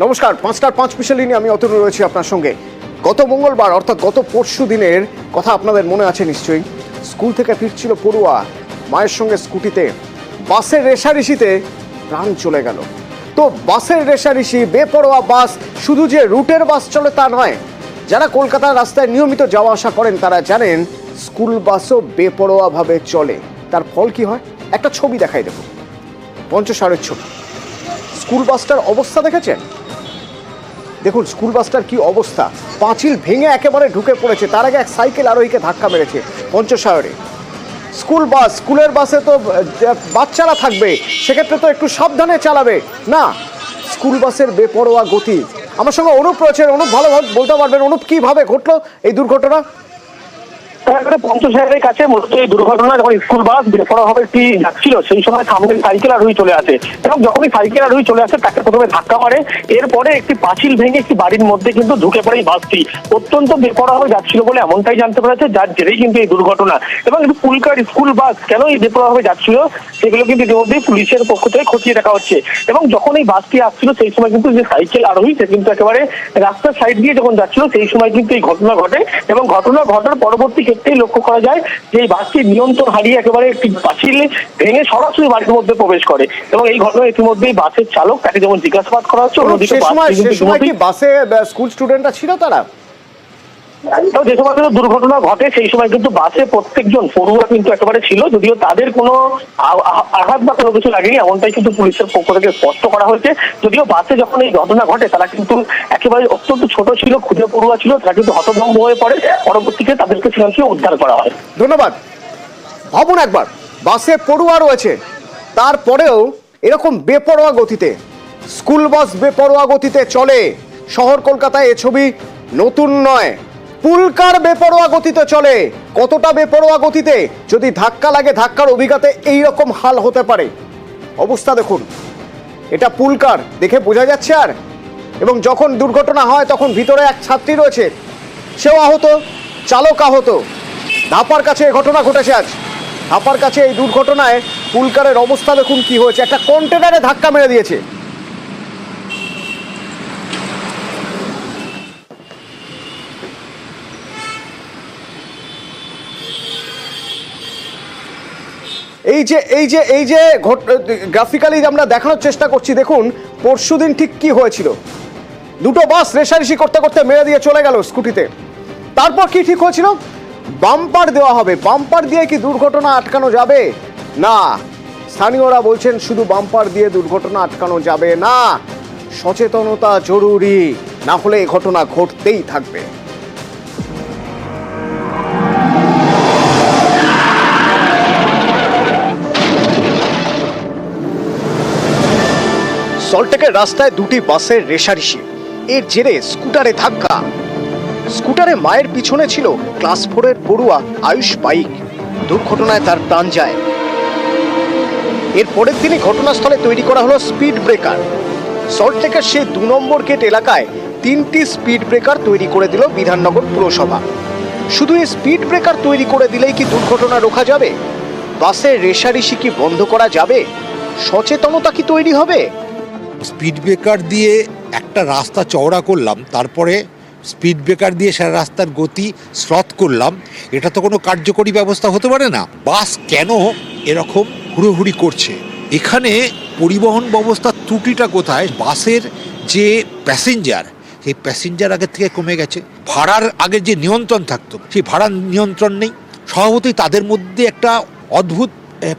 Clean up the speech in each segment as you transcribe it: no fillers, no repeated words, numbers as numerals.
নমস্কার, 5টার 5 স্পেশালি নিয়ে আমি অতনু রয়েছি আপনার সঙ্গে। গত মঙ্গলবার অর্থাৎ গত পরশু দিনের কথা আপনাদের মনে আছে নিশ্চয়ই। স্কুল থেকে ফিরছিল পড়ুয়া, মায়ের সঙ্গে স্কুটিতে বাসের রেষারেষিতে প্রাণ চলে গেল। তো বাসের রেষারেষি, বেপরোয়া বাস, শুধু যে রুটের বাস চলে তা নয়, যারা কলকাতার রাস্তায় নিয়মিত যাওয়া আসা করেন তারা জানেন স্কুল বাসও বেপরোয়াভাবে চলে। তার ফল কি হয় একটা ছবি দেখাই দেব, পঞ্চসারের ছবি। স্কুল বাসটার অবস্থা দেখেছেন? দেখুন স্কুল বাসটার কি অবস্থা, পাঁচিল ভেঙে একেবারে ঢুকে পড়েছে। তার আগে এক সাইকেল আরোহীকে ধাক্কা মেরেছে পঞ্চসাগরে। স্কুল বাস, স্কুলের বাসে তো বাচ্চারা থাকবে, সেক্ষেত্রে তো একটু সাবধানে চালাবে না। স্কুল বাসের বেপরোয়া গতি। আমার সঙ্গে অনুপ রয়েছে, অনুপ ভালোভাবে বলতে পারবেন অনুপ কিভাবে ঘটলো এই দুর্ঘটনা? পঞ্চসাগরের কাছে মূলত এই দুর্ঘটনা, যখন স্কুল বাস বেপরোয়াভাবে যাচ্ছিল সেই সময় সামনে সাইকেল আরোহী চলে আসে এবং যখনই সাইকেল আরোহী চলে আসে তাকে প্রথমে ধাক্কা মারে, এরপরে একটি পাঁচিল ভেঙে একটি বাড়ির মধ্যে কিন্তু ঢুকে পড়ে এই বাসটি। অত্যন্ত বেপরোয়াভাবে যাচ্ছিল বলে এমনটাই জানতে পেরেছে, যার জেরেই কিন্তু এই দুর্ঘটনা। এবং পুলকার স্কুল বাস কেন এই বেপরোয়াভাবে যাচ্ছিল সেগুলো কিন্তু ইতিমধ্যেই পুলিশের পক্ষ থেকে খতিয়ে দেখা হচ্ছে। এবং যখন এই বাসটি আসছিল সেই সময় কিন্তু যে সাইকেল আরোহী সে কিন্তু একেবারে রাস্তার সাইড দিয়ে যখন যাচ্ছিল সেই সময় কিন্তু এই ঘটনা ঘটে। এবং ঘটনা ঘটার পরবর্তী ক্ষেত্রেই লক্ষ্য করা যায় যে এই বাসটি নিয়ন্ত্রণ হারিয়ে একেবারে একটি পাঁচিল ভেঙে সরাসরি বাড়ির মধ্যে প্রবেশ করে। এবং এই ঘটনা ইতিমধ্যেই বাসের চালক, তাকে যেমন জিজ্ঞাসাবাদ করা হচ্ছে, অন্যদিকে বাসে স্কুল স্টুডেন্টরা ছিল, তারা যে সময় দুর্ঘটনা ঘটে সেই সময় কিন্তু বাসে প্রত্যেকজন পড়ুয়া কিন্তু একেবারে ছিল, যদিও তাদের কোনো আঘাত বা কোনো কিছু লাগেনি, এমনটাই কিন্তু পুলিশের পক্ষ থেকে স্পষ্ট করা হয়েছে। যদিও বাসে যখন এই ঘটনা ঘটে তারা কিন্তু একেবারে অত্যন্ত ছোট ছিল, ক্ষুদ্র পড়ুয়া ছিল, তারা কিন্তু হতভম্ব হয়ে পড়ে। পরবর্তীতে তাদেরকে সেখান থেকে উদ্ধার করা হয়। ধন্যবাদ। ভাবুন একবার, বাসে পড়ুয়া রয়েছে, তারপরেও এরকম বেপরোয়া গতিতে স্কুল বাস বেপরোয়া গতিতে চলে। শহর কলকাতায় এ ছবি নতুন নয়। পুলকার বেপরোয়া গতিতে চলে। কতটা বেপরোয়া গতিতে, যদি ধাক্কা লাগে ধাক্কার অভিঘাতে এইরকম হাল হতে পারে। অবস্থা দেখুন, এটা পুলকার, দেখে বোঝা যাচ্ছে। আর এবং যখন দুর্ঘটনা হয় তখন ভিতরে এক ছাত্রী রয়েছে, সেও আহত, চালক আহত। ধাপার কাছে এই ঘটনা ঘটেছে আজ। ধাপার কাছে এই দুর্ঘটনায় পুলকারের অবস্থা দেখুন কি হয়েছে, একটা কন্টেনারে ধাক্কা মেরে দিয়েছে। এই যে গ্রাফিক্যালি আমরা দেখানোর চেষ্টা করছি। দেখুন পরশুদিন ঠিক কি হয়েছিল, দুটো বাস রেষারেষি করতে করতে মেরে দিয়ে চলে গেল স্কুটিতে। তারপর কি ঠিক হয়েছিল, বাম্পার দেওয়া হবে। বাম্পার দিয়ে কি দুর্ঘটনা আটকানো যাবে? না, স্থানীয়রা বলছেন শুধু বাম্পার দিয়ে দুর্ঘটনা আটকানো যাবে না, সচেতনতা জরুরি, না হলে এই ঘটনা ঘটতেই থাকবে। সল্টলেকের রাস্তায় দুটি বাসের রেষারেষি, এর জেরে স্কুটারে ধাক্কা। স্কুটারে মায়ের পিছনে ছিল ক্লাস 4-এর পড়ুয়া আয়ুষ বাইক। দুর্ঘটনায় তার প্রাণ যায়। এর পরের দিনই ঘটনাস্থলে তৈরি করা হলো স্পিড ব্রেকার। সল্টলেকের সেই 2 নম্বর গেট এলাকায় 3টি স্পিড ব্রেকার তৈরি করে দিল বিধাননগর পুরসভা। শুধু এই স্পিড ব্রেকার তৈরি করে দিলেই কি দুর্ঘটনা রোখা যাবে? বাসের রেষারেষি কি বন্ধ করা যাবে? সচেতনতা কি তৈরি হবে? স্পিড ব্রেকার দিয়ে একটা রাস্তা চওড়া করলাম, তারপরে স্পিড ব্রেকার দিয়ে সারা রাস্তার গতি শ্রথ করলাম, এটা তো কোনো কার্যকরী ব্যবস্থা হতে পারে না। বাস কেন এরকম হুড়োহুড়ি করছে? এখানে পরিবহন ব্যবস্থার ত্রুটিটা কোথায়? বাসের যে প্যাসেঞ্জার, সেই প্যাসেঞ্জার আগের থেকে কমে গেছে। ভাড়ার আগে যে নিয়ন্ত্রণ থাকতো সেই ভাড়ার নিয়ন্ত্রণ নেই। স্বভাবতই তাদের মধ্যে একটা অদ্ভুত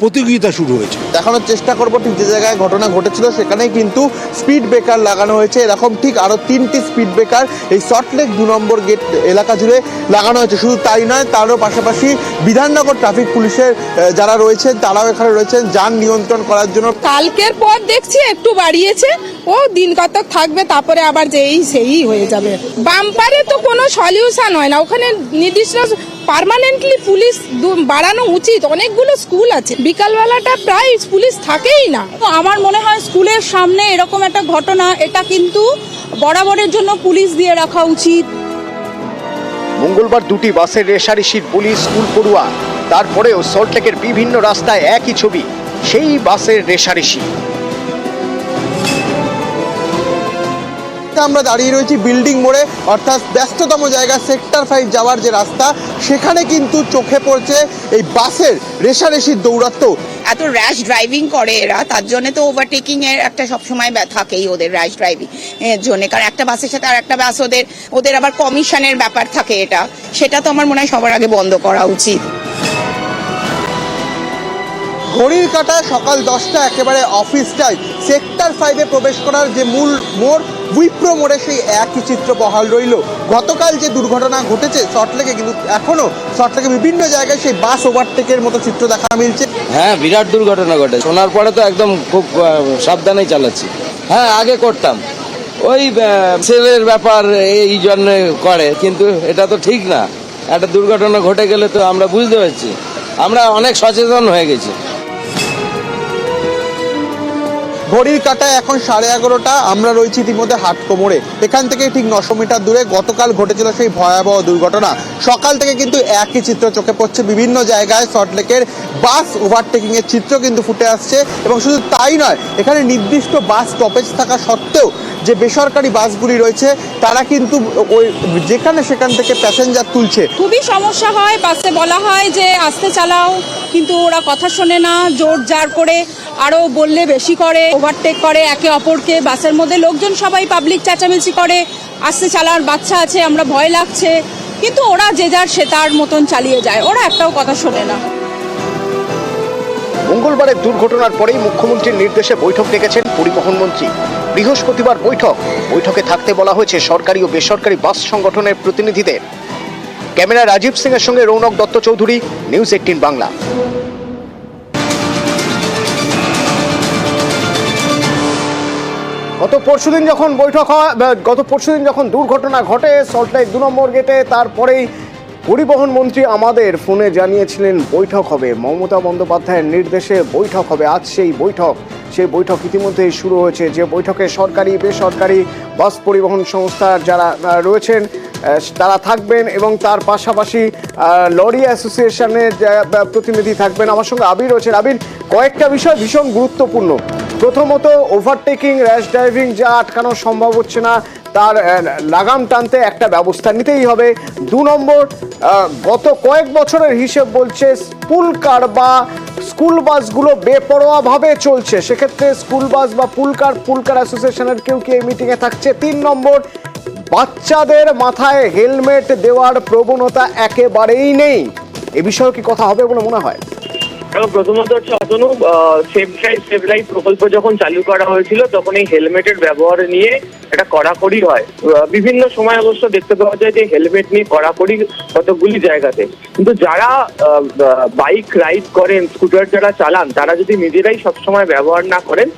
প্রতিযোগিতা শুরু হয়েছে। দেখানোর চেষ্টা করবো ঠিক যে জায়গায় ঘটনা ঘটেছিল সেখানেই কিন্তু স্পিড ব্রেকার লাগানো হয়েছে। এরকম ঠিক আরও 3টি স্পিড ব্রেকার এই সল্টলেক 2 নম্বর গেট এলাকা জুড়ে লাগানো হয়েছে। শুধু তাই নয়, তারও পাশাপাশি বিধাননগর ট্রাফিক পুলিশের যারা রয়েছেন তারাও এখানে রয়েছেন যান নিয়ন্ত্রণ করার জন্য। কালকের পর দেখছি একটু বাড়িয়েছে, ও দিন কতক থাকবে, তারপরে আবার সেই হয়ে যাবে। বাম্পারে তো কোনো সলিউশন হয় না, ওখানে নির্দিষ্ট পার্মানেন্টলি পুলিশ বাড়ানো উচিত। অনেকগুলো স্কুল আছে, বিকালবেলাটা প্রায় পুলিশ থাকেই না। আমার মনে হয় স্কুলের সামনে এরকম একটা ঘটনা, এটা কিন্তু বরাবরের জন্য পুলিশ দিয়ে রাখা উচিত। মঙ্গলবার দুটি বাসের রেষারেষির পুলিশ স্কুল পড়ুয়া, তারপরেও সল্টলেকের বিভিন্ন রাস্তায় একই ছবি, সেই বাসের রেষারেষি। মুহূর্তে আমরা দাঁড়িয়ে রয়েছি বিল্ডিং মোড়ে, অর্থাৎ ব্যস্ততম জায়গা সেক্টর 5 যাওয়ার যে রাস্তা, সেখানে কিন্তু চোখে পড়ছে এই বাসের রেশারেশির দৌরাত্ম্য। এত র্যাশ ড্রাইভিং করে এরা, তার জন্য তো ওভারটেকিং এর একটা সবসময় থাকেই ওদের র্যাশ ড্রাইভিং এর জন্য, কারণ একটা বাসের সাথে আর একটা বাস ওদের আবার কমিশনের ব্যাপার থাকে, সেটা তো আমার মনে হয় সবার আগে বন্ধ করা উচিত। ঘড়ির কাঁটায় সকাল 10টা, একেবারে অফিসটাই সেক্টর 5-এ প্রবেশ করার যে মূল মোড় উইপ্রো মোড়ে সেই একই চিত্র বহাল রইল। গতকাল যে দুর্ঘটনা ঘটেছে সল্টলেকে, কিন্তু এখনো সল্টলেকে বিভিন্ন জায়গায় সেই বাস ওভারটেকের মতো চিত্র দেখা মিলছে। হ্যাঁ, বিরাট দুর্ঘটনা ঘটে। শোনার পরে তো একদম খুব সাবধানেই চালাচ্ছি। হ্যাঁ, আগে করতাম, ওই ছেলের ব্যাপার এই জন্য করে, কিন্তু এটা তো ঠিক না। একটা দুর্ঘটনা ঘটে গেলে তো আমরা বুঝতে পারছি, আমরা অনেক সচেতন হয়ে গেছি। ঘড়ির কাঁটায় এখন 11:30, আমরা রয়েছি ইতিমধ্যে হাটকো মোড়ে। এখান থেকে ঠিক 900 মিটার দূরে গতকাল ঘটেছিল সেই ভয়াবহ দুর্ঘটনা। সকাল থেকে কিন্তু একই চিত্র চোখে পড়ছে, বিভিন্ন জায়গায় সল্টলেকের বাস ওভারটেকিং এর চিত্র কিন্তু ফুটে আসছে। এবং শুধু তাই নয়, এখানে নির্দিষ্ট বাস স্টপেজ থাকা সত্ত্বেও যে বেসরকারি বাসগুলি রয়েছে তারা কিন্তু ওই যেখানে সেখান থেকে প্যাসেঞ্জার তুলছে। খুবই সমস্যা হয়, বাসে বলা হয় যে আস্তে চালাও, কিন্তু ওরা কথা শোনে না, জোর জার করে আরও বললে বেশি করে, ওভারটেক করে একে অপরকে। বাসের মধ্যে লোকজন সবাই পাবলিক চেঁচামেচি করে, আস্তে চালার, বাচ্চা আছে, আমরা ভয় লাগছে, কিন্তু ওরা যে যার সে তার মতন চালিয়ে যায়, ওরা একটাও কথা শোনে না। মঙ্গলবারের দুর্ঘটনার পরেই মুখ্যমন্ত্রীর নির্দেশে বৈঠক ডেকেছেন পরিবহন মন্ত্রী। বৃহস্পতিবার বৈঠকে থাকতে বলা হয়েছে সরকারি ও বেসরকারি বাস সংগঠনের প্রতিনিধিদের। ক্যামেরা রাজীব সিং এর সঙ্গে রৌনক দত্ত চৌধুরী, নিউজ 18 বাংলা। গত পরশুদিন যখন দুর্ঘটনা ঘটে সল্টলেক 2 নম্বর গেটে, তারপরেই পরিবহন মন্ত্রী আমাদের ফোনে জানিয়েছিলেন বৈঠক হবে, মমতা বন্দ্যোপাধ্যায়ের নির্দেশে বৈঠক হবে। আজ সেই বৈঠক ইতিমধ্যেই শুরু হয়েছে, যে বৈঠকে সরকারি বেসরকারি বাস পরিবহন সংস্থার যারা রয়েছেন তারা থাকবেন এবং তার পাশাপাশি লরি অ্যাসোসিয়েশনের প্রতিনিধি থাকবেন। আমার সঙ্গে আবির রয়েছেন। আবির, কয়েকটা বিষয় ভীষণ গুরুত্বপূর্ণ। প্রথমত, ওভারটেকিং র্যাশ ড্রাইভিং যা আটকানো সম্ভব হচ্ছে না, তার লাগাম টানতে একটা ব্যবস্থা নিতেই হবে। 2 নম্বর, গত কয়েক বছরের হিসেব বলছে স্কুল কার বা স্কুল বাসগুলো বেপরোয়াভাবে চলছে, সেক্ষেত্রে স্কুল বাস বা পুলকার অ্যাসোসিয়েশনের কেউ কি এই মিটিংয়ে থাকছে। 3 নম্বর, বাচ্চাদের মাথায় হেলমেট দেওয়ার প্রবণতা একেবারেই নেই। এ বিষয়ে কি কথা হবে বলে মনে হয়? প্রথমত হচ্ছে অতনু, সেভ লাইফ প্রকল্প যখন চালু করা হয়েছিল তখন এই হেলমেটের ব্যবহার নিয়ে একটা কড়াকড়ি হয়। বিভিন্ন সময় অবশ্য দেখতে পাওয়া যায় যে হেলমেট নিয়ে কড়াকড়ি কতগুলি জায়গাতে, কিন্তু যারা বাইক রাইড করেন, স্কুটার যারা চালান, তারা যদি নিজেরাই সবসময় ব্যবহার না করেন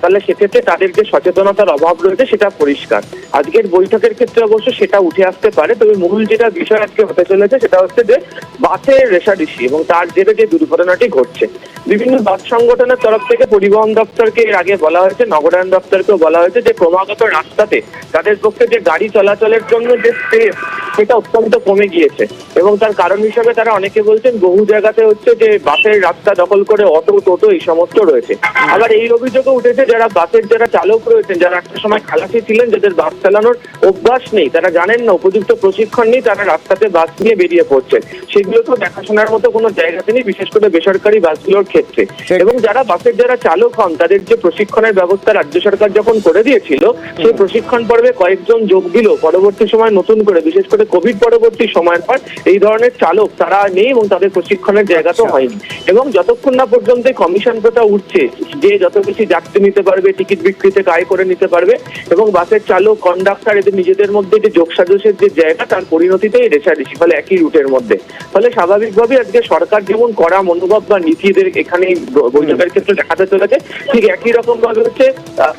তাহলে সেক্ষেত্রে তাদের যে সচেতনতার অভাব রয়েছে সেটা পরিষ্কার। আজকের বৈঠকের ক্ষেত্রে অবশ্য সেটা উঠে আসতে পারে, তবে মূল যেটা বিষয় আজকে হতে চলেছে সেটা হচ্ছে যে বাসের রেষারেষি এবং তার জেরে যে দুর্ঘটনাটি ঘটছে। বিভিন্ন বাস সংগঠনের তরফ থেকে পরিবহন দপ্তরকে এর আগে বলা হয়েছে, নগরায়ণ দপ্তরকেও বলা হয়েছে যে ক্রমাগত রাস্তাতে তাদের পক্ষে যে গাড়ি চলাচলের জন্য যে স্পেস সেটা অত্যন্ত কমে গিয়েছে এবং তার কারণ হিসাবে তারা অনেকে বলছেন বহু জায়গাতে হচ্ছে যে বাসের রাস্তা দখল করে অটো টোটো এই সমস্ত রয়েছে। আবার এই অভিযোগও উঠেছে যারা বাসের যারা চালক রয়েছেন, যারা একটা সময় খালাসি ছিলেন, যাদের বাস চালানোর অভ্যাস নেই, তারা জানেন না, উপযুক্ত প্রশিক্ষণ নেই, তারা রাস্তাতে বাস নিয়ে বেরিয়ে পড়ছেন, সেগুলোকেও দেখাশোনার মতো কোনো জায়গাতে নেই, বিশেষ করে বেসরকারি বাসগুলোর ক্ষেত্রে। এবং যারা বাসের যারা চালক হন তাদের যে প্রশিক্ষণের ব্যবস্থা রাজ্য সরকার যখন করে দিয়েছিল, সেই প্রশিক্ষণ পর্বে কয়েকজন যোগ দিল, পরবর্তী সময় নতুন করে বিশেষ করে কোভিড পরবর্তী সময়ের পর এই ধরনের চালক তারা নেই এবং তাদের প্রশিক্ষণের জায়গা তো হয়নি। এবং যতক্ষণ না পর্যন্ত কমিশন প্রথা উঠছে, যে যত বেশি যাত্রী নিতে পারবে, টিকিট বিক্রিতে আয় করে নিতে পারবে এবং বাসের চালক কন্ডাক্টর এদের নিজেদের মধ্যে যে যোগসাজশের যে জায়গা, তার পরিণতিতেই রেষারেষি, ফলে একই রুটের মধ্যে। ফলে স্বাভাবিকভাবে আজকে সরকার যেমন কড়া মনোভাব বা নীতিদের এখানে বৈঠকের ক্ষেত্রে দেখাতে চলেছে, ঠিক একই রকম ভাবে হচ্ছে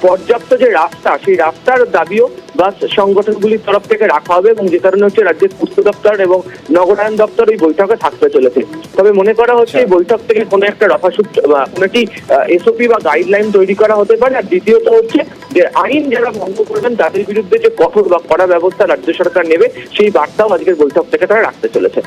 পর্যাপ্ত যে রাস্তা, সেই রাস্তার দাবিও বাস সংগঠনগুলির তরফ থেকে রাখা হবে এবং যে কারণে হচ্ছে রাজ্যের পূর্ত দপ্তর এবং নগরায়ণ দপ্তর এই বৈঠকে থাকতে চলেছে। তবে মনে করা হচ্ছে এই বৈঠক থেকে কোনো একটা রফাসূত্র বা কোনো একটি এসওপি বা গাইডলাইন তৈরি করা হতে পারে। আর দ্বিতীয়ত হচ্ছে যে আইন যারা ভঙ্গ করবেন তাদের বিরুদ্ধে যে কঠোর বা কড়া ব্যবস্থা রাজ্য সরকার নেবে, সেই বার্তাও আজকের বৈঠক থেকে তারা রাখতে চলেছে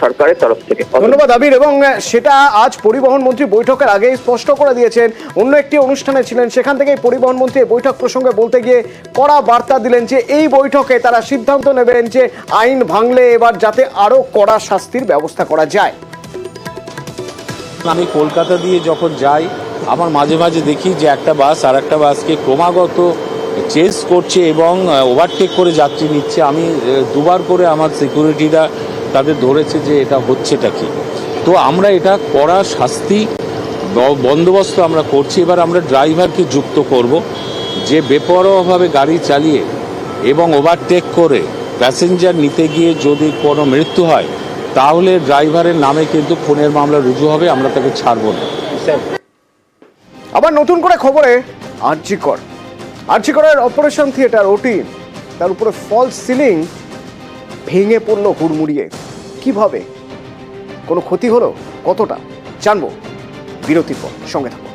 সরকারের তরফ থেকে। ধন্যবাদ আবির। এবং সেটা আজ পরিবহন মন্ত্রী বৈঠকের আগেই স্পষ্ট করে দিয়েছেন। অন্য একটি অনুষ্ঠানে ছিলেন, সেখান থেকেই পরিবহন মন্ত্রী বৈঠক প্রসঙ্গে বলতে গিয়ে কড়া বার্তা দিলেন। দিলেন যে এই বৈঠকে তারা সিদ্ধান্ত নেবেন যে আইন ভাঙলে এবার যাতে আরো কড়া শাস্তির ব্যবস্থা করা যায়। আমি কলকাতা দিয়ে যখন যাই আমার মাঝে মাঝে দেখি যে একটা বাস আর একটা বাসকে ক্রমাগত চেস করছে এবং ওভারটেক করে যাত্রী নিচ্ছে। আমি দুবার করে আমার সিকিউরিটিরা তাদের ধরেছে যে এটা হচ্ছেটা কি। তো আমরা এটা কড়া শাস্তি বন্দোবস্ত আমরা করছি। এবার আমরা ড্রাইভারকে যুক্ত করব যে বেপরোয়াভাবে গাড়ি চালিয়ে এবং ওভারটেক করে প্যাসেঞ্জার নিতে গিয়ে যদি কোনো মৃত্যু হয় তাহলে ড্রাইভারের নামে কিন্তু খুনের মামলা রুজু হবে, আমরা তাকে ছাড়ব না। আবার নতুন করে খবরে আরজিকরের অপারেশন থিয়েটার ওটি, তার উপরে ফলস সিলিং ভেঙে পড়লো হুড়মুড়িয়ে। কিভাবে, কোনো ক্ষতি হলো, কতটা, জানবো বিরতির পর। সঙ্গে থাকুন।